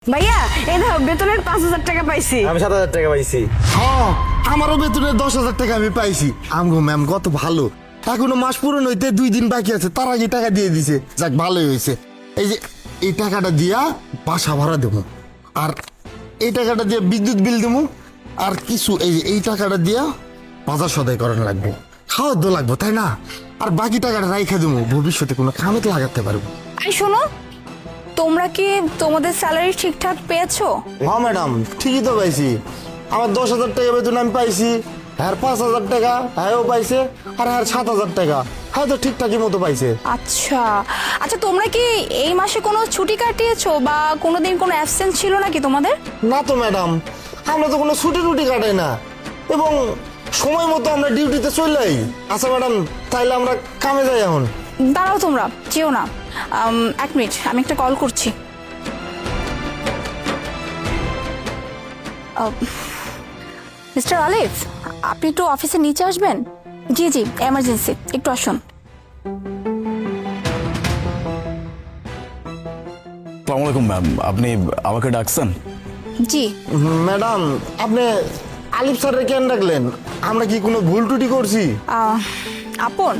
ভাইয়া এই দেখো বেতনের 5,000 টাকা পাইছি। আমি 7,000 টাকা পাইছি। হ্যাঁ আমারও বেতনের 10,000 টাকা আমি পাইছি। আমগো ম্যাম কত ভালো, এখনো মাস পূরণ হইতে 2 দিন বাকি আছে, তার আগে টাকা দিয়ে দিছে। যাক ভালোই হয়েছে। এই যে এই টাকাটা দিয়া বাসা ভাড়া দেবো, আর এই টাকাটা দিয়ে বিদ্যুৎ বিল দেবো, আর কিছু এই যে এই টাকাটা দিয়া বাজার সদাই করানো লাগবে, খাওয়ার তো লাগবো তাই না? আর বাকি টাকাটা রাইখা দেবো, ভবিষ্যতে কোনো কামে তো লাগাতে পারবো। এই শোনো, তোমরা কি তোমাদের স্যালারি ঠিকঠাক পেয়েছো? হ্যাঁ ম্যাডাম ঠিকই তো পাইছি। আমার 10,000 টাকা বেতন আমি পাইছি, হ্যাঁ 5,000 টাকা হ্যাঁও পাইছে, আর হ্যাঁ 7,000 টাকা হ্যাঁ তো ঠিকঠাকই মতো পাইছে। আচ্ছা আচ্ছা, তোমরা কি এই মাসে কোনো ছুটি কাটিয়েছো বা কোনোদিন কোনো অ্যাবসেন্স ছিল নাকি তোমাদের? না তো ম্যাডাম, আমরা তো কোনো ছুটি টুটি কাটাই না, এবং সময় মতো আমরা ডিউটিতে চলেই। আচ্ছা ম্যাডাম, তাইলে আমরা কামে যাই এখন। দাঁড়াও, তোমরা যেও না, 1 মিনিট, আমি একটা কল করছি। মিস্টার আলিফ, আপনি একটু অফিসের নিচে আসবেন? জি জি, এমার্জেন্সি, একটু আসুন। আসসালামু আলাইকুম ম্যাম, আপনি আমাকে ডাকছেন? জি। ম্যাডাম আপনি আলিফ স্যারের কেন ডাকলেন? আমরা কি কোনো ভুল টুটি করছি? আপন,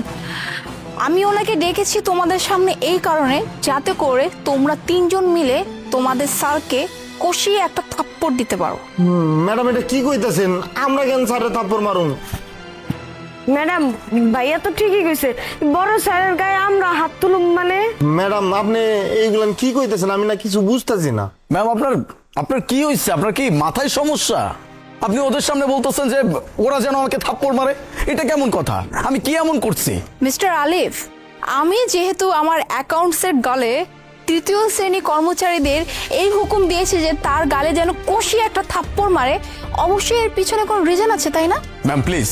আমি ওনাকে ডেকেছি তোমাদের সামনে এই কারণে, যাতে করে তোমরা 3 জন মিলে তোমাদের স্যারকে কষিয়ে একটা থাপ্পড় দিতে পারো। ম্যাডাম এটা কি কইতাছেন? আমরা কেন স্যারের থাপ্পড় মারুন? ম্যাডাম ভাইয়া তো ঠিকই কইছে, বড় স্যারের গায়ে আমরা হাত তুলুম মানে? ম্যাডাম আপনি এইগুলান কি কইতেছেন? আমি না কিছু বুঝতেছি না। ম্যাম আপনার কি হয়েছে? আপনার কি মাথায় সমস্যা? আপনি ওদের সামনে বলতেছেন যে ওরা যেন আমাকে থাপ্পড় মারে, এটা কেমন কথা? আমি কি এমন করছি? মিস্টার আলিফ, আমি যেহেতু আমার অ্যাকাউন্টসের গালে 3য় শ্রেণী কর্মচারীদের এই হুকুম দিয়েছে যে তার গালে যেন কষিয়ে একটা থাপ্পড় মারে, অবশ্যই এর পিছনে কোনো রিজন আছে, তাই না? ম্যাম প্লিজ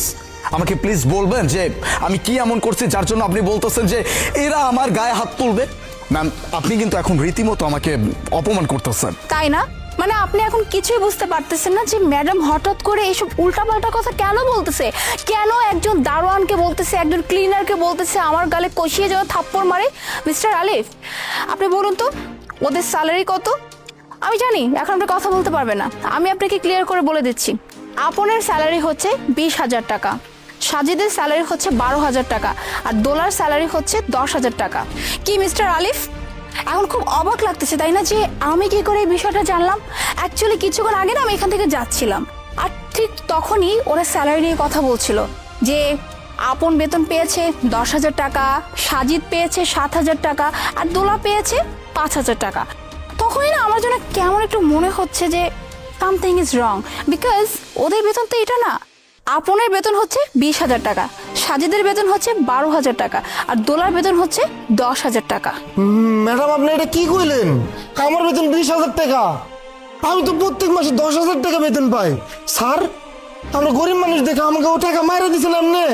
আমাকে প্লিজ বলবেন যে আমি কি এমন করছি যার জন্য আপনি বলতেছেন যে এরা আমার গায়ে হাত তুলবে? ম্যাম আপনি কিন্তু এখন রীতিমতো আমাকে অপমান করতেছেন। তাই না? মানে আপনি এখন কিছুই বুঝতে পারতেছেন না যে ম্যাডাম হঠাৎ করে এইসব উল্টাপাল্টা কথা কেন বলতেছে? কেন একজন দারোয়ানকে বলতেছে, একজন ক্লিনারকে বলতেছে আমার গালে কষিয়ে যেন থাপ্পড় মারে? মিস্টার আলিফ, আপনি বলুন তো ওদের স্যালারি কত? আমি জানি এখন আপনি কথা বলতে পারবেন না, আমি আপনাকে ক্লিয়ার করে বলে দিচ্ছি। আপনের স্যালারি হচ্ছে 20,000 টাকা, সাজিদের স্যালারি হচ্ছে 12,000 টাকা, আর দোলার স্যালারি হচ্ছে 10,000 টাকা। কি মিস্টার আলিফ, এখন খুব অবাক লাগতেছে তাই না যে আমি কি করে এই বিষয়টা জানলাম? অ্যাকচুয়ালি কিছুক্ষণ আগে না আমি এখান থেকে যাচ্ছিলাম, আর ঠিক তখনই ওরা স্যালারি নিয়ে কথা বলছিল যে আপন বেতন পেয়েছে 10,000 টাকা, সাজিদ পেয়েছে 7,000 টাকা, আর দোলা পেয়েছে 5,000 টাকা। তখনই না আমার জন্য কেমন একটু মনে হচ্ছে যে সামথিং ইজ রং, বিকজ ওদের বেতন তো এটা না। আপনের বেতন হচ্ছে 20,000 টাকা, সাজিদের বেতন হচ্ছে 12,000 টাকা, আর দোলার বেতন হচ্ছে 10,000 টাকা। ম্যাডাম আপনি এটা কি কইলেন? আমার বেতন 20,000 টাকা? আমি তো প্রত্যেক মাসে 10,000 টাকা বেতন পাই। স্যার আমরা গরিব মানুষ দেখে আমাকে ও টাকা মাইরা দিয়েছেন আপনি?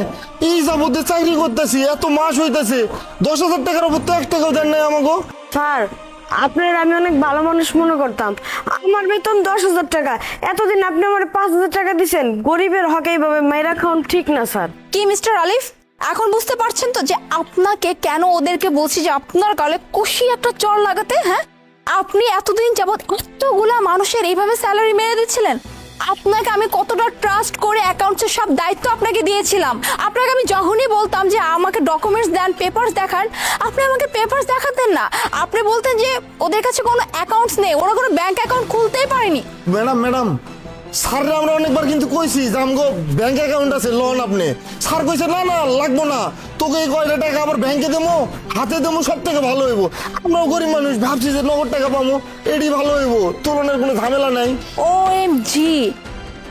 এই যাবতে চাকরি করতেছি, এত মাস হইতেছে, 10,000 টাকার উপর তো 1 টাকাও দেন নাই আমাকে। স্যার আপনার আমি অনেক ভালো মানুষ মনে করতাম, আমার বেতন 10,000 টাকা, এতদিন আপনি আমার 5,000 টাকা দিছেন, গরিবের হক এইভাবে মাইরা খাওয়ান ঠিক না স্যার। কি মিস্টার আলিফ, এখন বুঝতে পারছেন তো যে আপনাকে কেন ওদেরকে বলছি যে আপনার গালে কষি একটা চড় লাগাতে? হ্যাঁ, আপনি এতদিন যাবৎ এতগুলা মানুষের এইভাবে স্যালারি মেরে দিচ্ছিলেন। আপনাকে আমি কতটা ট্রাস্ট করে অ্যাকাউন্টসের সব দায়িত্ব আপনাকে দিয়েছিলাম। আপনাকে আমি যখনই বলতাম যে আমাকে ডকুমেন্টস দেন, পেপারস দেখান, আপনি আমাকে পেপারস দেখাতেন না। আপনি বলতেন যে ওদের কাছে কোনো অ্যাকাউন্টস নেই, ওরা কোনো ব্যাংক অ্যাকাউন্ট খুলতেই পারেনি। ম্যাডাম স্যাররা আমরা অনেকবার কিন্তু কইছি যে আমগো ব্যাংক অ্যাকাউন্ট আছে, লোন আপনি। স্যার কইছে না না লাগবো না, তোকে এই কয়টা টাকা আবার ব্যাংকে দেবো, হাতে দেবো, সব থেকে ভালো হইব। আমরাও গরিব মানুষ, ভাবছি যে নগদ টাকা পাবো, এটি ভালো হইব, তুলনার কোনো ঝামেলা নাই। OMG,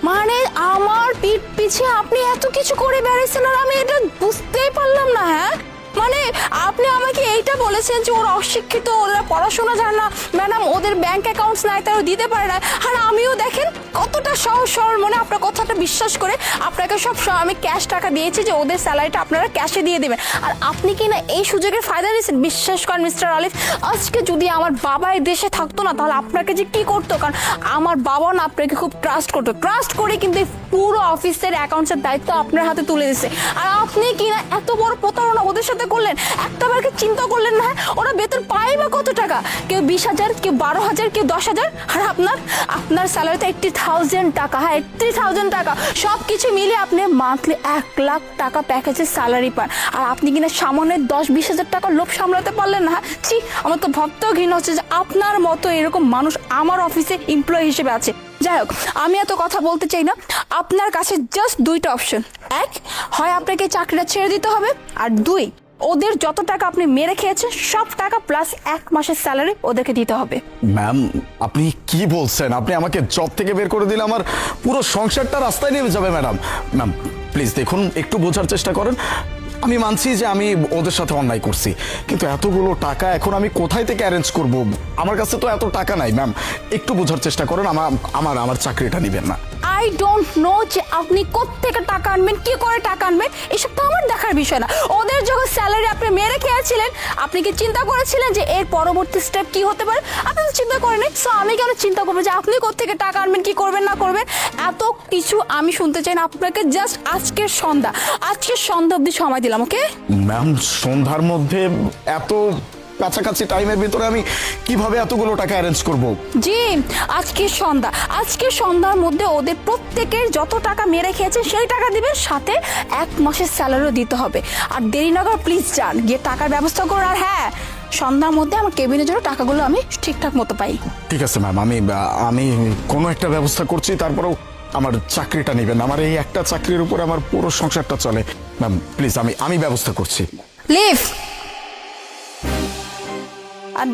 মানে আমার পিঠ পিছে আপনি এত কিছু করে বেড়াইছেন আর আমি এটা বুঝতেই পারলাম না। হ্যাঁ, মানে আপনি আমাকে এইটা বলেছেন যে ওরা অশিক্ষিত, ওরা পড়াশোনা জানে না, ম্যাডাম ওদের ব্যাংক অ্যাকাউন্টস নাই তারা দিতে পারে না। আর আমিও দেখেন কতটা সহজ সরল মনে আপনার কথাটা বিশ্বাস করে আপনাকে সব আমি ক্যাশ টাকা দিয়েছি যে ওদের স্যালারিটা আপনারা ক্যাশে দিয়ে দেবেন, আর আপনি কি না এই সুযোগের ফায়দা নিয়েছেন? বিশ্বাস করেন মিস্টার আলিফ, আজকে যদি আমার বাবা এই দেশে থাকতো না তাহলে আপনাকে যে কি করতো, কারণ আমার বাবা না আপনাকে খুব ট্রাস্ট করতো, ট্রাস্ট করে কিন্তু পুরো অফিসের অ্যাকাউন্টসের দায়িত্ব আপনার হাতে তুলে দিছে, আর আপনি কিনা এত বড় প্রতারণা ওদের সাথে করলেন, একটাবারকে চিন্তা করলেন না? ওরা বেতন পায় বা কত টাকা? কেউ 20,000, কেউ 12,000, কেউ 10,000, আর আপনার স্যালারি তো 80,000 টাকা। হ্যাঁ, 80,000 টাকা। সব কিছু মিলে আপনি মান্থলি 1 লাখ টাকা প্যাকেজের স্যালারি পান, আর আপনি কিনা সামান্য 10-20,000 টাকার লোভ সামলাতে পারলেন না? হ্যাঁ, ছি, আমার তো ভাবতেও ঘৃণা হচ্ছে যে আপনার মতো এরকম মানুষ আমার অফিসে এমপ্লয়ি হিসেবে আছে। যাই হোক, আমি এত কথা বলতে চাই না। আপনার কাছে জাস্ট 2টা অপশন। এক, হয় আপনাকে চাকরিটা ছেড়ে দিতে হবে, আর 2, ওদের যত টাকা আপনি মেরে খেয়েছেন সব টাকা প্লাস 1 মাসের স্যালারি ওদেরকে দিতে হবে। ম্যাম, আপনি কি বলছেন? আপনি আমাকে জব থেকে বের করে দিলে আমার পুরো সংসারটা রাস্তায় নেমে যাবে। ম্যাডাম, ম্যাম প্লিজ দেখুন, একটু বোঝার চেষ্টা করেন। আমি মানছি যে আমি ওদের সাথে অন্যায় করছি, কিন্তু এতগুলো টাকা এখন আমি কোথায় থেকে অ্যারেঞ্জ করব? আমার কাছে তো এত টাকা নাই। ম্যাম, একটু বোঝার চেষ্টা করেন, আমার চাকরিটা নেবেন না। আই ডোন্ট নো যে আপনি কোত্থেকে টাকা আনবেন, কি করে টাকা আনবেন, এসব তো আমার দেখার বিষয় না। ওদের যখন স্যালারি আপনি মেরে খেয়েছিলেন, আপনি কি চিন্তা করেছিলেন যে এর পরবর্তী স্টেপ কি হতে পারে? আপনি তো চিন্তা করেননি। সো আমি কেন চিন্তা করবো যে আপনি কোত্থেকে টাকা আনবেন, কি করবেন না করবেন? এত কিছু আমি শুনতে চাই না। আপনাকে জাস্ট আজকের সন্ধ্যা অবধি সময় দিলাম, ওকে? ম্যাম, সন্ধ্যার মধ্যে এত কাছাকাছি টাইমের ভিতরে আমি কিভাবে এতগুলো টাকা অ্যারেঞ্জ করব? জি, আজকে সন্ধ্যার মধ্যে ওদের প্রত্যেকের যত টাকা মেরে খেয়েছে সেই টাকা দিবেন, সাথে 1 মাসের স্যালারিও দিতে হবে। আর দেরি না করে প্লিজ যান, গিয়ে টাকার ব্যবস্থা করুন। আর হ্যাঁ, সন্ধ্যার মধ্যে আমার কেবিনের জন্য টাকাগুলো আমি ঠিকঠাক মতো পাই। ঠিক আছে ম্যাম, আমি কোনো একটা ব্যবস্থা করছি। তারপরেও আমার চাকরিটা নেবেন। আমার এই একটা চাকরির উপর আমার পুরো সংসারটা চলে। ম্যাম প্লিজ, আমি ব্যবস্থা করছি। Leave. I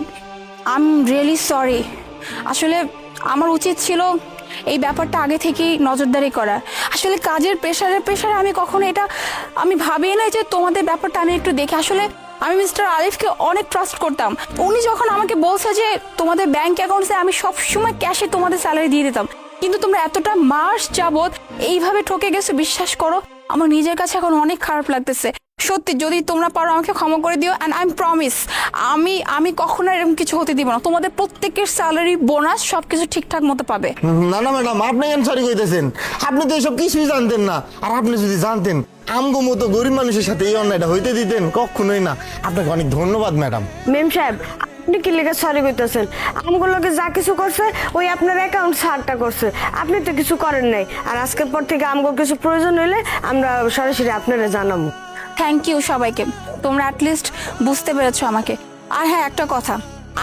am really sorry. আসলে আমার উচিত ছিল এই ব্যাপারটা আগে থেকেই নজরদারি করা। আসলে কাজের প্রেশারে আমি কখনো আমি ভাবিই না যে তোমাদের ব্যাপারটা আমি একটু দেখি। আসলে আমি মিস্টার আলিফকে অনেক ট্রাস্ট করতাম। উনি যখন আমাকে বলছে যে তোমাদের ব্যাংক অ্যাকাউন্টসে আমি সবসময় ক্যাশে তোমাদের স্যালারি দিয়ে দিতাম, কিন্তু তোমরা এতটা মাস যাবত এইভাবে ঠকে গেছো, বিশ্বাস করো আমার নিজের কাছে এখন অনেক খারাপ লাগতেছে। সত্যি, যদি তোমরা পারো আমাকে ক্ষমা করে দিও, অ্যান্ড আই প্রমিস আমি কখনো এরকম কিছু হতে দিব না। তোমাদের প্রত্যেকের স্যালারি, বোনাস সবকিছু ঠিকঠাক মতো পাবে। না না ম্যাডাম, আপনি কেন সরি কইতেছেন? আপনি তো এসব কিছুই জানতেন না। আর আপনি যদি জানতেন, আমগো মতো গরিব মানুষের সাথে এই অন্যায়টা হইতে দিতেন? কখনোই না। আপনাকে অনেক ধন্যবাদ ম্যাডাম। মেম সাহেব, আপনি কি লেগে সরি কইতেছেন? আমগুলোকে যা কিছু করছে ওই আপনার অ্যাকাউন্ট সারটা করছে, আপনি তো কিছু করেন নাই। আর আজকের পর থেকে আমগো কিছু প্রয়োজন হইলে আমরা সরাসরি আপনারা জানাবো। থ্যাংক ইউ সবাইকে, তোমরা অ্যাটলিস্ট বুঝতে পেরেছো আমাকে। আর হ্যাঁ, একটা কথা,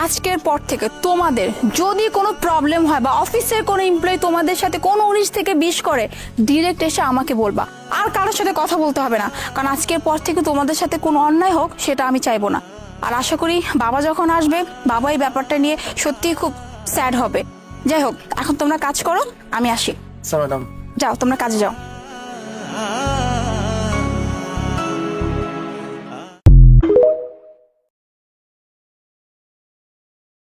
আজকের পর থেকে তোমাদের যদি কোনো প্রবলেম হয় বা অফিসের কোনো এমপ্লয়ি তোমাদের সাথে কোনো 19 থেকে 20 করে, ডিরেক্ট এসে আমাকে বলবা। আর কারোর সাথে কথা বলতে হবে না, কারণ আজকের পর থেকে তোমাদের সাথে কোনো অন্যায় হোক সেটা আমি চাইবো না। আর আশা করি বাবা যখন আসবে, বাবা এই ব্যাপারটা নিয়ে সত্যিই খুব স্যাড হবে। যাই হোক, এখন তোমরা কাজ করো, আমি আসি। ম্যাডাম, যাও, তোমরা কাজে যাও।